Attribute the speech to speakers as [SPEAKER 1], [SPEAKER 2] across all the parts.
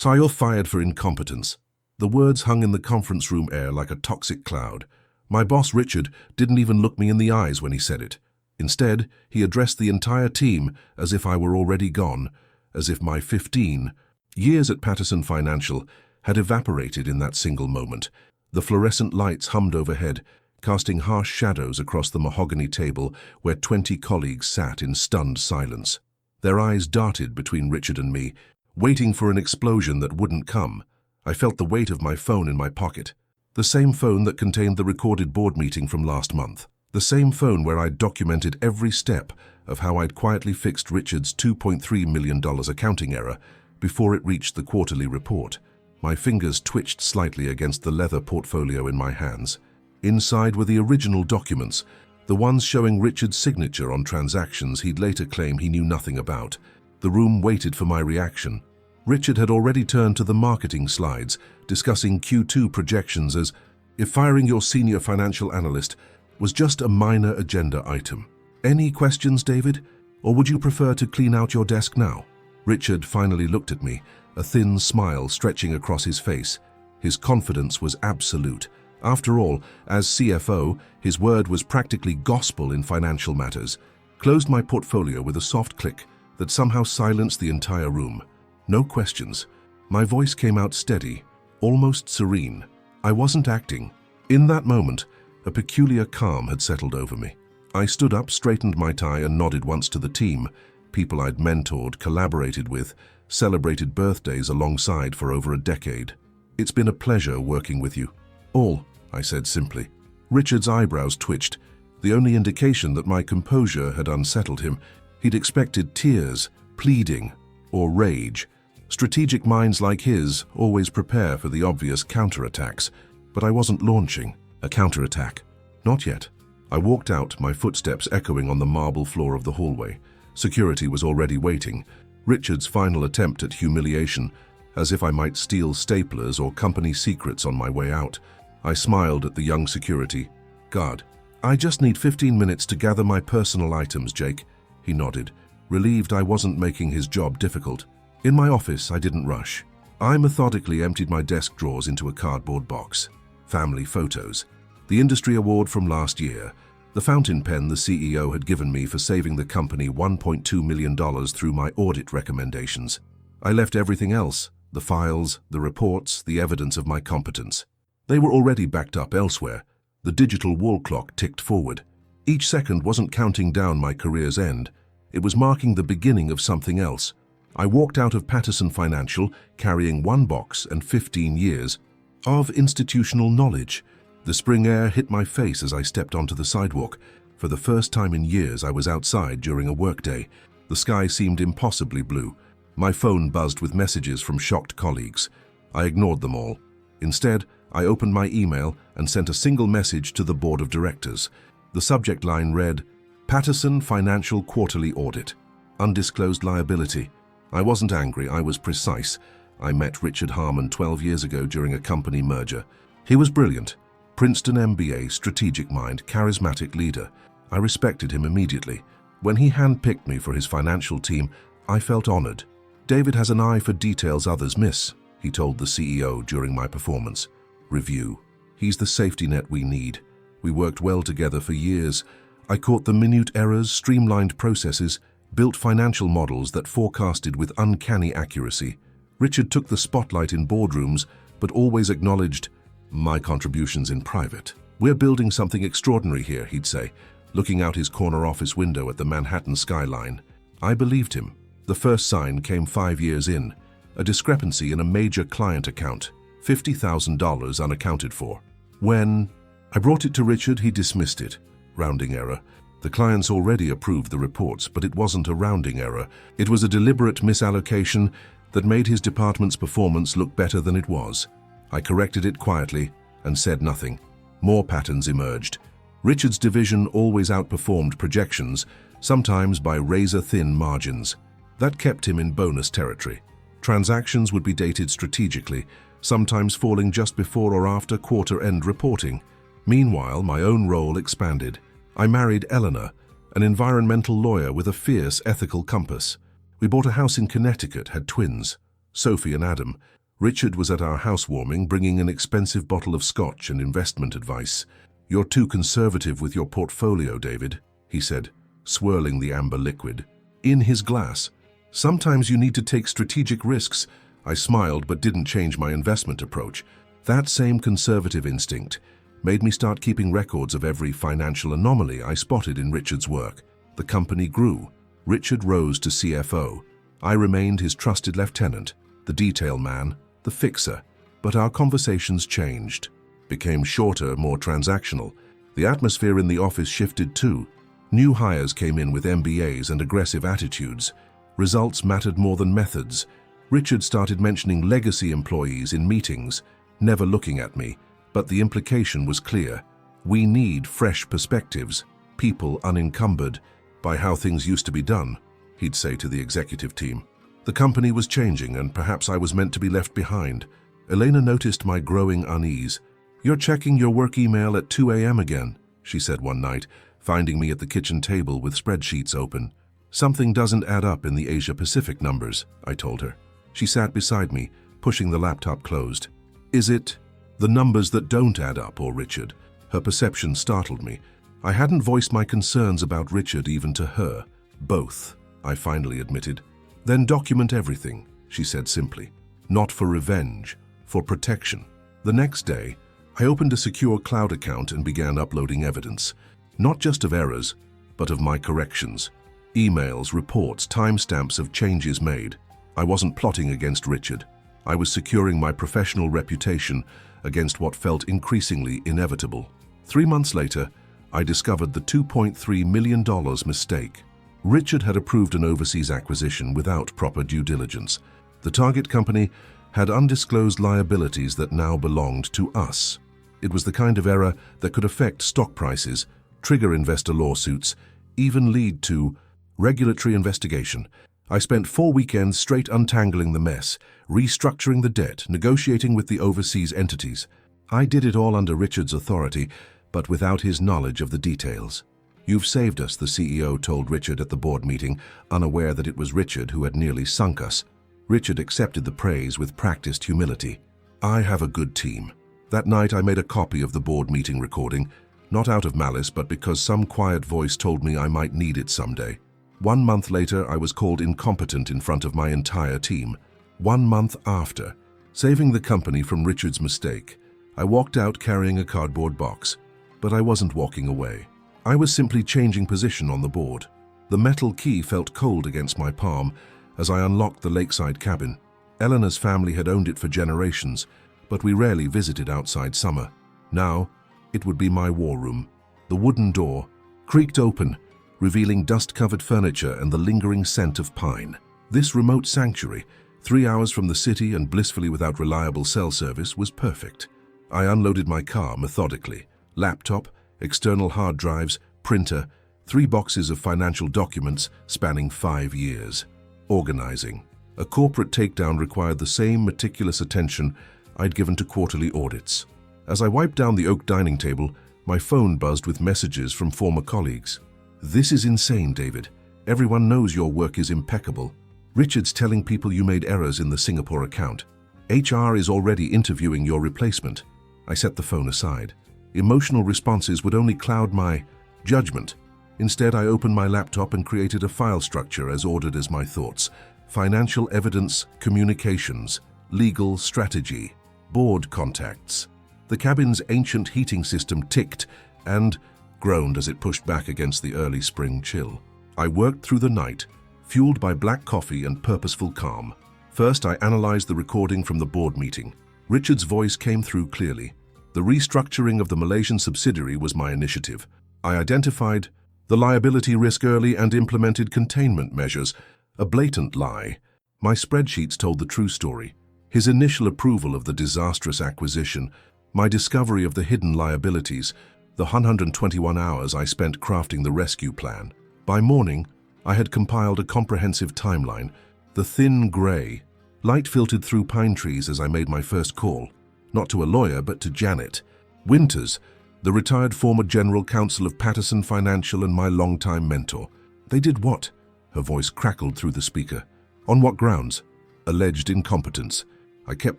[SPEAKER 1] So you're fired for incompetence. The words hung in the conference room air like a toxic cloud. My boss, Richard, didn't even look me in the eyes when he said it. Instead, he addressed the entire team as if I were already gone, as if my 15 years at Patterson Financial had evaporated in that single moment. The fluorescent lights hummed overhead, casting harsh shadows across the mahogany table where 20 colleagues sat in stunned silence. Their eyes darted between Richard and me, waiting for an explosion that wouldn't come. I felt the weight of my phone in my pocket. The same phone that contained the recorded board meeting from last month. The same phone where I'd documented every step of how I'd quietly fixed Richard's $2.3 million accounting error before it reached the quarterly report. My fingers twitched slightly against the leather portfolio in my hands. Inside were the original documents, the ones showing Richard's signature on transactions he'd later claim he knew nothing about. The room waited for my reaction. Richard had already turned to the marketing slides, discussing Q2 projections as if firing your senior financial analyst was just a minor agenda item. Any questions, David? Or would you prefer to clean out your desk now? Richard finally looked at me, a thin smile stretching across his face. His confidence was absolute. After all, as CFO, his word was practically gospel in financial matters. Closed my portfolio with a soft click that somehow silenced the entire room. No questions. My voice came out steady, almost serene. I wasn't acting. In that moment, a peculiar calm had settled over me. I stood up, straightened my tie, and nodded once to the team, people I'd mentored, collaborated with, celebrated birthdays alongside for over a decade. It's been a pleasure working with you. All, I said simply. Richard's eyebrows twitched, the only indication that my composure had unsettled him. He'd expected tears, pleading, or rage. Strategic minds like his always prepare for the obvious counterattacks, but I wasn't launching a counterattack. Not yet. I walked out, my footsteps echoing on the marble floor of the hallway. Security was already waiting. Richard's final attempt at humiliation, as if I might steal staplers or company secrets on my way out. I smiled at the young security guard. I just need 15 minutes to gather my personal items, Jake. He nodded, relieved I wasn't making his job difficult. In my office, I didn't rush. I methodically emptied my desk drawers into a cardboard box. Family photos. The industry award from last year. The fountain pen the CEO had given me for saving the company $1.2 million through my audit recommendations. I left everything else, the files, the reports, the evidence of my competence. They were already backed up elsewhere. The digital wall clock ticked forward. Each second wasn't counting down my career's end. It was marking the beginning of something else. I walked out of Patterson Financial carrying one box and 15 years of institutional knowledge. The spring air hit my face as I stepped onto the sidewalk. For the first time in years, I was outside during a workday. The sky seemed impossibly blue. My phone buzzed with messages from shocked colleagues. I ignored them all. Instead, I opened my email and sent a single message to the board of directors. The subject line read, Patterson Financial Quarterly Audit. Undisclosed liability. I wasn't angry, I was precise. I met Richard Harmon 12 years ago during a company merger. He was brilliant. Princeton MBA, strategic mind, charismatic leader. I respected him immediately. When he handpicked me for his financial team, I felt honored. David has an eye for details others miss, he told the CEO during my performance review. He's the safety net we need. We worked well together for years. I caught the minute errors, streamlined processes, built financial models that forecasted with uncanny accuracy. Richard took the spotlight in boardrooms, but always acknowledged my contributions in private. We're building something extraordinary here, he'd say, looking out his corner office window at the Manhattan skyline. I believed him. The first sign came 5 years in, a discrepancy in a major client account, $50,000 unaccounted for. When I brought it to Richard, he dismissed it. Rounding error. The clients already approved the reports, but it wasn't a rounding error. It was a deliberate misallocation that made his department's performance look better than it was. I corrected it quietly and said nothing. More patterns emerged. Richard's division always outperformed projections, sometimes by razor-thin margins. That kept him in bonus territory. Transactions would be dated strategically, sometimes falling just before or after quarter-end reporting. Meanwhile, my own role expanded. I married Eleanor, an environmental lawyer with a fierce ethical compass. We bought a house in Connecticut, had twins. Sophie and Adam. Richard was at our housewarming, bringing an expensive bottle of scotch and investment advice. "You're too conservative with your portfolio, David," he said, swirling the amber liquid in his glass. "Sometimes you need to take strategic risks." I smiled but didn't change my investment approach. That same conservative instinct made me start keeping records of every financial anomaly I spotted in Richard's work. The company grew. Richard rose to CFO. I remained his trusted lieutenant, the detail man, the fixer. But our conversations changed, became shorter, more transactional. The atmosphere in the office shifted too. New hires came in with MBAs and aggressive attitudes. Results mattered more than methods. Richard started mentioning legacy employees in meetings, never looking at me, but the implication was clear. We need fresh perspectives, people unencumbered by how things used to be done, he'd say to the executive team. The company was changing, and perhaps I was meant to be left behind. Elena noticed my growing unease. "You're checking your work email at 2 a.m. again," she said one night, finding me at the kitchen table with spreadsheets open. "Something doesn't add up in the Asia-Pacific numbers," I told her. She sat beside me, pushing the laptop closed. "Is it the numbers that don't add up, or Richard?" Her perception startled me. I hadn't voiced my concerns about Richard even to her. "Both," I finally admitted. "Then document everything," she said simply. "Not for revenge, for protection." The next day, I opened a secure cloud account and began uploading evidence. Not just of errors, but of my corrections. Emails, reports, timestamps of changes made. I wasn't plotting against Richard. I was securing my professional reputation against what felt increasingly inevitable. 3 months later, I discovered the $2.3 million mistake. Richard had approved an overseas acquisition without proper due diligence. The target company had undisclosed liabilities that now belonged to us. It was the kind of error that could affect stock prices, trigger investor lawsuits, even lead to regulatory investigation. I spent 4 weekends straight untangling the mess, restructuring the debt, negotiating with the overseas entities. I did it all under Richard's authority, but without his knowledge of the details. "You've saved us," the CEO told Richard at the board meeting, unaware that it was Richard who had nearly sunk us. Richard accepted the praise with practiced humility. "I have a good team." That night I made a copy of the board meeting recording, not out of malice, but because some quiet voice told me I might need it someday. 1 month later, I was called incompetent in front of my entire team. 1 month after, saving the company from Richard's mistake, I walked out carrying a cardboard box. But I wasn't walking away. I was simply changing position on the board. The metal key felt cold against my palm as I unlocked the lakeside cabin. Eleanor's family had owned it for generations, but we rarely visited outside summer. Now, it would be my war room. The wooden door creaked open, revealing dust-covered furniture and the lingering scent of pine. This remote sanctuary, 3 hours from the city and blissfully without reliable cell service, was perfect. I unloaded my car methodically. Laptop, external hard drives, printer, 3 boxes of financial documents spanning 5 years. Organizing. A corporate takedown required the same meticulous attention I'd given to quarterly audits. As I wiped down the oak dining table, my phone buzzed with messages from former colleagues. "This is insane, David. Everyone knows your work is impeccable. Richard's telling people you made errors in the Singapore account. HR is already interviewing your replacement." I set the phone aside. Emotional responses would only cloud my judgment. Instead, I opened my laptop and created a file structure as ordered as my thoughts. Financial evidence, communications, legal strategy, board contacts. The cabin's ancient heating system ticked and groaned as it pushed back against the early spring chill. I worked through the night, fueled by black coffee and purposeful calm. First, I analyzed the recording from the board meeting. Richard's voice came through clearly. The restructuring of the Malaysian subsidiary was my initiative. I identified the liability risk early and implemented containment measures. A blatant lie. My spreadsheets told the true story. His initial approval of the disastrous acquisition, my discovery of the hidden liabilities, the 121 hours I spent crafting the rescue plan. By morning, I had compiled a comprehensive timeline. The thin gray light filtered through pine trees as I made my first call. Not to a lawyer, but to Janet Winters, the retired former general counsel of Patterson Financial and my longtime mentor. "They did what?" Her voice crackled through the speaker. "On what grounds?" alleged incompetence. I kept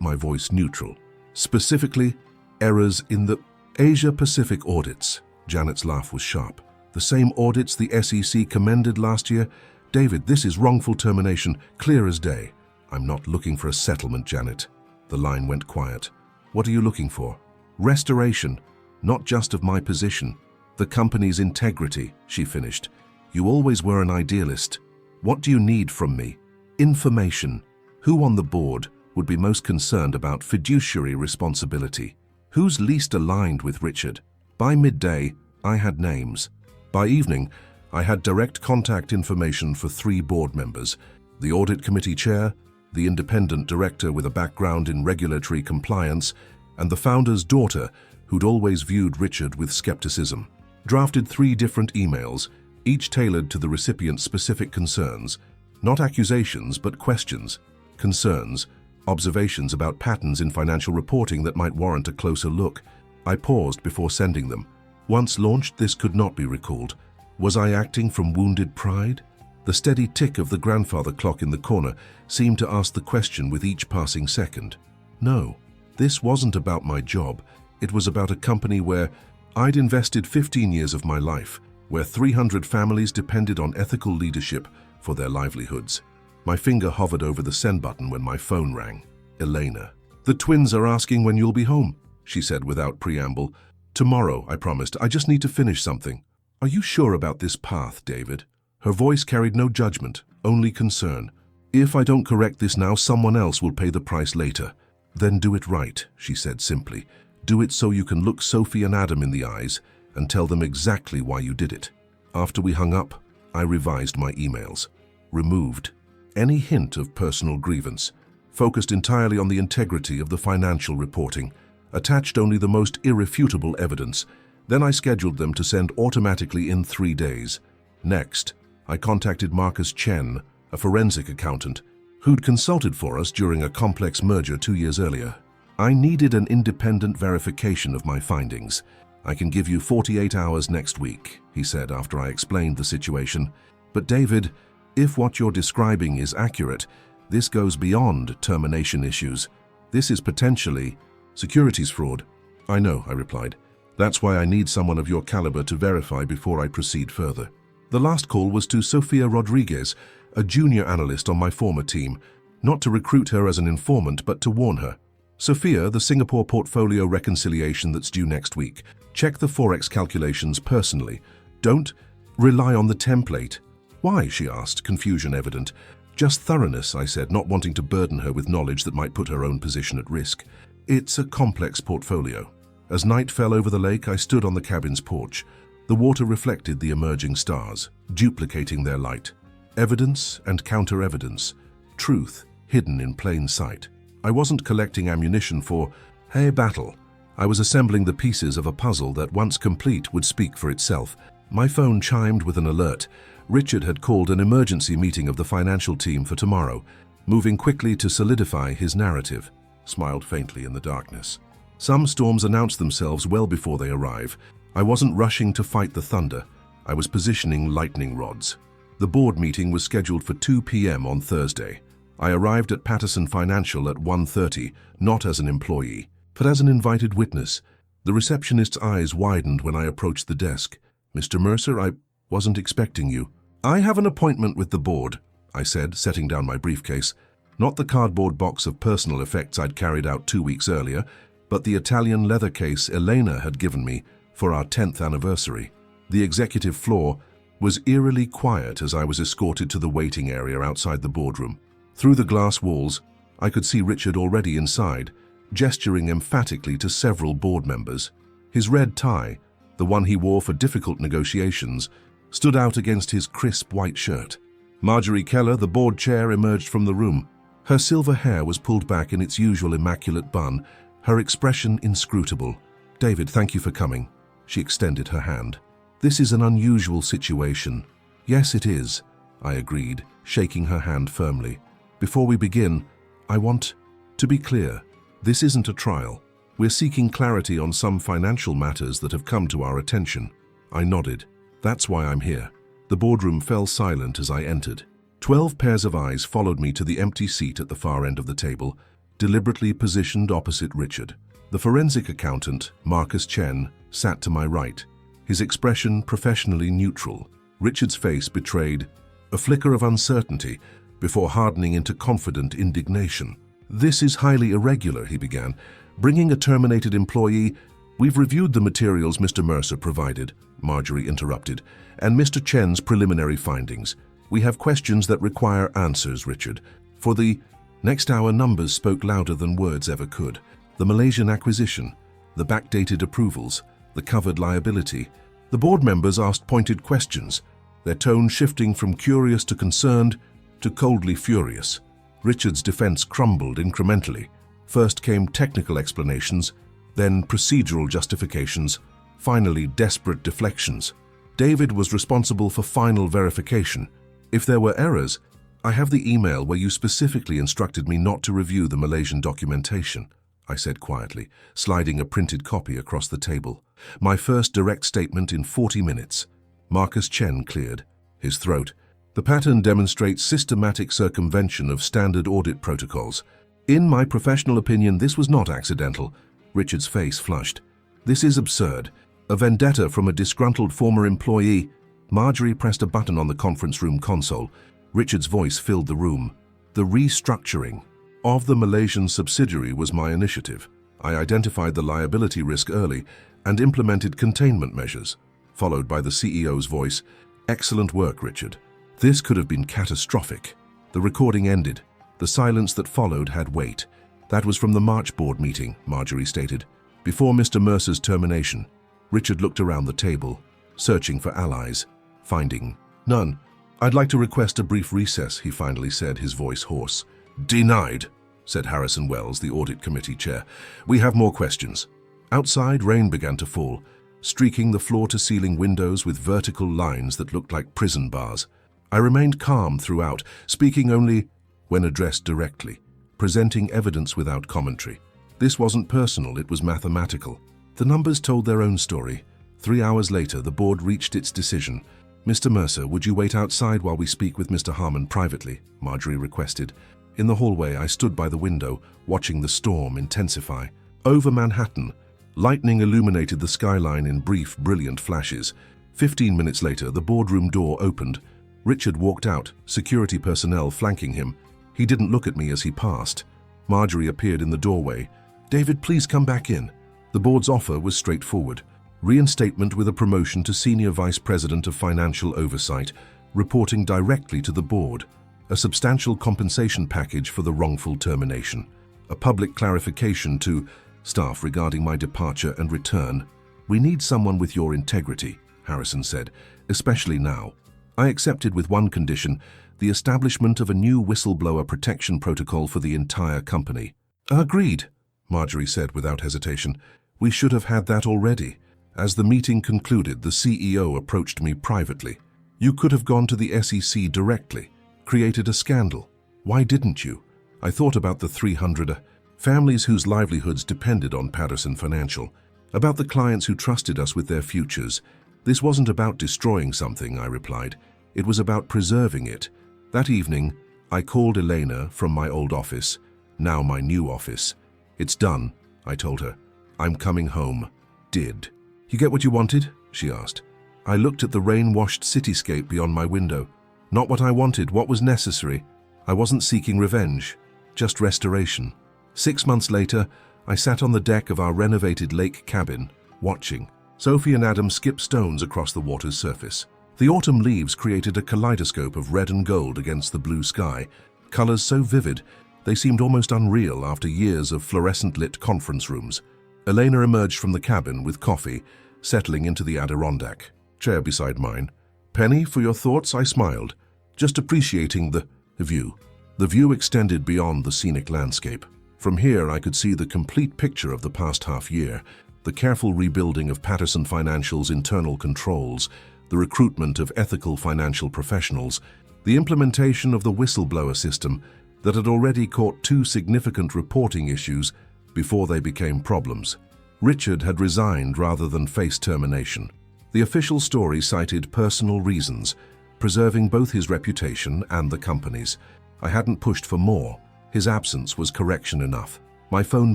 [SPEAKER 1] my voice neutral. Specifically, errors in the Asia-Pacific audits. Janet's laugh was sharp. The same audits the SEC commended last year? David, this is wrongful termination, clear as day. I'm not looking for a settlement, Janet. The line went quiet. What are you looking for? Restoration, not just of my position. The company's integrity, she finished. You always were an idealist. What do you need from me? Information. Who on the board would be most concerned about fiduciary responsibility? Who's least aligned with Richard? By midday, I had names. By evening, I had direct contact information for 3 board members, the audit committee chair, the independent director with a background in regulatory compliance, and the founder's daughter, who'd always viewed Richard with skepticism. Drafted 3 different emails, each tailored to the recipient's specific concerns. Not accusations, but questions, concerns, observations about patterns in financial reporting that might warrant a closer look. I paused before sending them. Once launched, this could not be recalled. Was I acting from wounded pride? The steady tick of the grandfather clock in the corner seemed to ask the question with each passing second. No, this wasn't about my job. It was about a company where I'd invested 15 years of my life, where 300 families depended on ethical leadership for their livelihoods. My finger hovered over the send button when my phone rang. Elena. The twins are asking when you'll be home, she said without preamble. Tomorrow, I promised. I just need to finish something. Are you sure about this path, David? Her voice carried no judgment, only concern. If I don't correct this now, someone else will pay the price later. Then do it right, she said simply. Do it so you can look Sophie and Adam in the eyes and tell them exactly why you did it. After we hung up, I revised my emails. Removed any hint of personal grievance. Focused entirely on the integrity of the financial reporting. Attached only the most irrefutable evidence. Then I scheduled them to send automatically in 3 days. Next, I contacted Marcus Chen, a forensic accountant, who'd consulted for us during a complex merger 2 years earlier. I needed an independent verification of my findings. I can give you 48 hours next week, he said after I explained the situation. But David, if what you're describing is accurate, this goes beyond termination issues. This is potentially securities fraud. I know, I replied. That's why I need someone of your caliber to verify before I proceed further. The last call was to Sofia Rodriguez, a junior analyst on my former team, not to recruit her as an informant, but to warn her. Sophia, the Singapore portfolio reconciliation that's due next week. Check the Forex calculations personally. Don't rely on the template. Why? She asked, confusion evident. Just thoroughness, I said, not wanting to burden her with knowledge that might put her own position at risk. It's a complex portfolio. As night fell over the lake, I stood on the cabin's porch. The water reflected the emerging stars, duplicating their light. Evidence and counter-evidence. Truth hidden in plain sight. I wasn't collecting ammunition for a battle. I was assembling the pieces of a puzzle that, once complete, would speak for itself. My phone chimed with an alert. Richard had called an emergency meeting of the financial team for tomorrow, moving quickly to solidify his narrative. Smiled faintly in the darkness. Some storms announce themselves well before they arrive. I wasn't rushing to fight the thunder. I was positioning lightning rods. The board meeting was scheduled for 2 p.m. on Thursday. I arrived at Patterson Financial at 1:30, not as an employee, but as an invited witness. The receptionist's eyes widened when I approached the desk. Mr. Mercer, I wasn't expecting you. I have an appointment with the board, I said, setting down my briefcase. Not the cardboard box of personal effects I'd carried out 2 weeks earlier, but the Italian leather case Elena had given me for our 10th anniversary. The executive floor was eerily quiet as I was escorted to the waiting area outside the boardroom. Through the glass walls, I could see Richard already inside, gesturing emphatically to several board members. His red tie, the one he wore for difficult negotiations, stood out against his crisp white shirt. Marjorie Keller, the board chair, emerged from the room. Her silver hair was pulled back in its usual immaculate bun, her expression inscrutable. David, thank you for coming. She extended her hand. This is an unusual situation. Yes, it is, I agreed, shaking her hand firmly. Before we begin, I want to be clear. This isn't a trial. We're seeking clarity on some financial matters that have come to our attention. I nodded. That's why I'm here. The boardroom fell silent as I entered. 12 pairs of eyes followed me to the empty seat at the far end of the table, deliberately positioned opposite Richard. The forensic accountant, Marcus Chen, sat to my right, his expression professionally neutral. Richard's face betrayed a flicker of uncertainty before hardening into confident indignation. "This is highly irregular," he began. "Bringing a terminated employee—" "We've reviewed the materials Mr. Mercer provided," Marjorie interrupted, "and Mr. Chen's preliminary findings. We have questions that require answers, Richard." For the next hour, numbers spoke louder than words ever could. The Malaysian acquisition, the backdated approvals, the covered liability. The board members asked pointed questions, their tone shifting from curious to concerned to coldly furious. Richard's defense crumbled incrementally. First came technical explanations, then procedural justifications, finally desperate deflections. David was responsible for final verification. If there were errors, "I have the email where you specifically instructed me not to review the Malaysian documentation," I said quietly, sliding a printed copy across the table. My first direct statement in 40 minutes. Marcus Chen cleared his throat. "The pattern demonstrates systematic circumvention of standard audit protocols. In my professional opinion, this was not accidental." Richard's face flushed. "This is absurd. A vendetta from a disgruntled former employee." Marjorie pressed a button on the conference room console. Richard's voice filled the room. "The restructuring of the Malaysian subsidiary was my initiative. I identified the liability risk early and implemented containment measures," followed by the CEO's voice. "Excellent work, Richard. This could have been catastrophic." The recording ended. The silence that followed had weight. "That was from the March board meeting," Marjorie stated. "Before Mr. Mercer's termination." Richard looked around the table, searching for allies, finding none. "I'd like to request a brief recess," he finally said, his voice hoarse. "Denied," said Harrison Wells, the audit committee chair. "We have more questions." Outside, rain began to fall, streaking the floor-to-ceiling windows with vertical lines that looked like prison bars. I remained calm throughout, speaking only when addressed directly, presenting evidence without commentary. This wasn't personal, it was mathematical. The numbers told their own story. 3 hours later, the board reached its decision. "Mr. Mercer, would you wait outside while we speak with Mr. Harmon privately?" Marjorie requested. In the hallway, I stood by the window, watching the storm intensify. Over Manhattan, lightning illuminated the skyline in brief, brilliant flashes. 15 minutes later, the boardroom door opened. Richard walked out, security personnel flanking him. He didn't look at me as he passed. Marjorie appeared in the doorway. "David, please come back in." The board's offer was straightforward. Reinstatement with a promotion to Senior Vice President of Financial Oversight, reporting directly to the board. A substantial compensation package for the wrongful termination. A public clarification to staff regarding my departure and return. "We need someone with your integrity," Harrison said, "especially now." I accepted with one condition, the establishment of a new whistleblower protection protocol for the entire company. "Agreed," Marjorie said without hesitation. "We should have had that already." As the meeting concluded, the CEO approached me privately. "You could have gone to the SEC directly, created a scandal. Why didn't you?" I thought about the 300 families whose livelihoods depended on Patterson Financial, about the clients who trusted us with their futures. "This wasn't about destroying something," I replied. "It was about preserving it." That evening, I called Elena from my old office, now my new office. "It's done," I told her. "I'm coming home." "Did you get what you wanted?" she asked. I looked at the rain-washed cityscape beyond my window. Not what I wanted, what was necessary. I wasn't seeking revenge, just restoration. 6 months later, I sat on the deck of our renovated lake cabin, watching. Sophie and Adam skip stones across the water's surface. The autumn leaves created a kaleidoscope of red and gold against the blue sky, colors so vivid they seemed almost unreal after years of fluorescent-lit conference rooms. Elena emerged from the cabin with coffee, settling into the Adirondack chair beside mine. "Penny, for your thoughts?" I smiled, just appreciating the view. The view extended beyond the scenic landscape. From here, I could see the complete picture of the past half year, the careful rebuilding of Patterson Financial's internal controls, the recruitment of ethical financial professionals, the implementation of the whistleblower system that had already caught 2 significant reporting issues before they became problems. Richard had resigned rather than face termination. The official story cited personal reasons, preserving both his reputation and the company's. I hadn't pushed for more. His absence was correction enough. My phone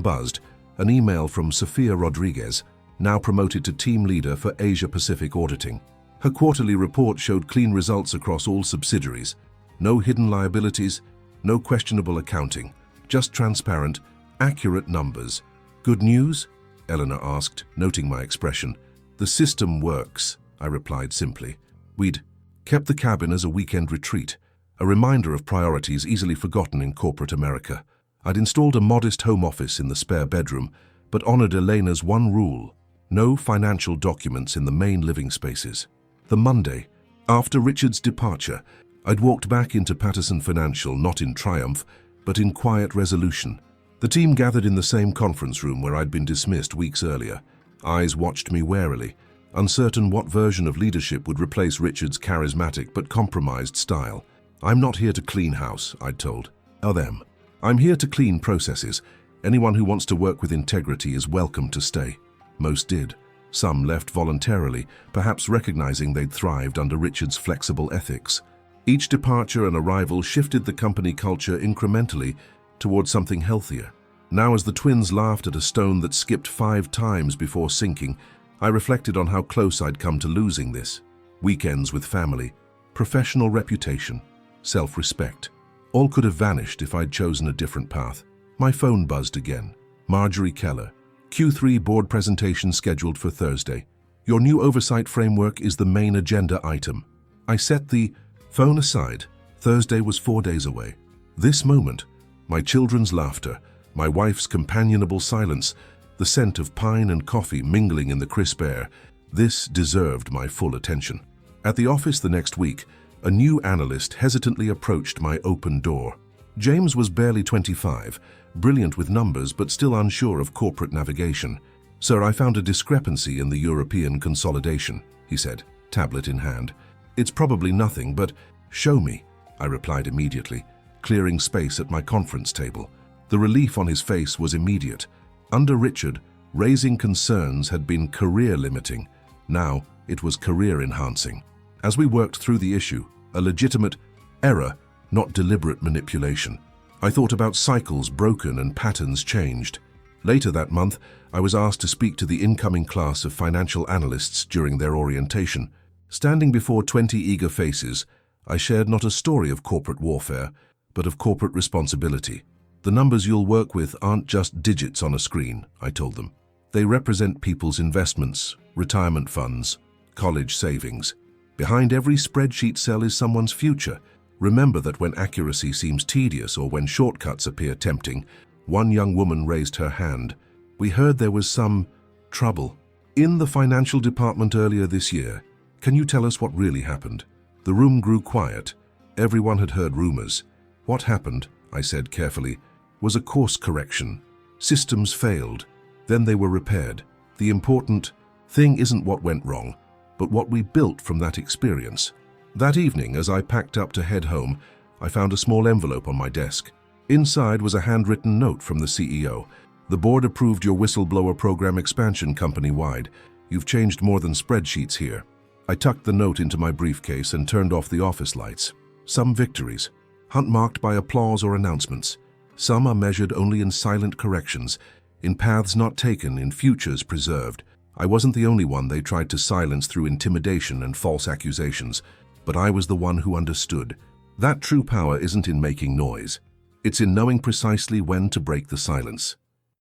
[SPEAKER 1] buzzed, an email from Sofia Rodriguez, now promoted to team leader for Asia-Pacific auditing. Her quarterly report showed clean results across all subsidiaries. No hidden liabilities, no questionable accounting, just transparent, accurate numbers. Good news? Eleanor asked, noting my expression. The system works, I replied simply. We'd kept the cabin as a weekend retreat, a reminder of priorities easily forgotten in corporate America. I'd installed a modest home office in the spare bedroom, but honored Elena's one rule: no financial documents in the main living spaces. The Monday, after Richard's departure, I'd walked back into Patterson Financial not in triumph, but in quiet resolution. The team gathered in the same conference room where I'd been dismissed weeks earlier. Eyes watched me warily, uncertain what version of leadership would replace Richard's charismatic but compromised style. I'm not here to clean house, I'd told. Them. I'm here to clean processes. Anyone who wants to work with integrity is welcome to stay. Most did. Some left voluntarily, perhaps recognizing they'd thrived under Richard's flexible ethics. Each departure and arrival shifted the company culture incrementally towards something healthier. Now, as the twins laughed at a stone that skipped 5 times before sinking, I reflected on how close I'd come to losing this. Weekends with family, professional reputation, self-respect. All could have vanished if I'd chosen a different path. My phone buzzed again. Marjorie Keller. Q3 board presentation scheduled for Thursday. Your new oversight framework is the main agenda item. I set the phone aside. Thursday was 4 days away. This moment, my children's laughter, my wife's companionable silence, the scent of pine and coffee mingling in the crisp air, this deserved my full attention. At the office the next week, a new analyst hesitantly approached my open door. James was barely 25, brilliant with numbers but still unsure of corporate navigation. Sir, I found a discrepancy in the European consolidation, he said, tablet in hand. It's probably nothing, but show me, I replied immediately, clearing space at my conference table. The relief on his face was immediate. Under Richard, raising concerns had been career-limiting. Now, it was career-enhancing. As we worked through the issue, a legitimate error, not deliberate manipulation. I thought about cycles broken and patterns changed. Later that month, I was asked to speak to the incoming class of financial analysts during their orientation. Standing before 20 eager faces, I shared not a story of corporate warfare, but of corporate responsibility. The numbers you'll work with aren't just digits on a screen, I told them. They represent people's investments, retirement funds, college savings. Behind every spreadsheet cell is someone's future. Remember that when accuracy seems tedious or when shortcuts appear tempting. One young woman raised her hand. We heard there was some trouble in the financial department earlier this year. Can you tell us what really happened? The room grew quiet. Everyone had heard rumors. What happened, I said carefully, was a course correction. Systems failed. Then they were repaired. The important thing isn't what went wrong, but what we built from that experience. That evening, as I packed up to head home, I found a small envelope on my desk. Inside was a handwritten note from the CEO. The board approved your whistleblower program expansion company-wide. You've changed more than spreadsheets here. I tucked the note into my briefcase and turned off the office lights. Some victories, unmarked by applause or announcements. Some are measured only in silent corrections, in paths not taken, in futures preserved. I wasn't the only one they tried to silence through intimidation and false accusations, but I was the one who understood. That true power isn't in making noise. It's in knowing precisely when to break the silence.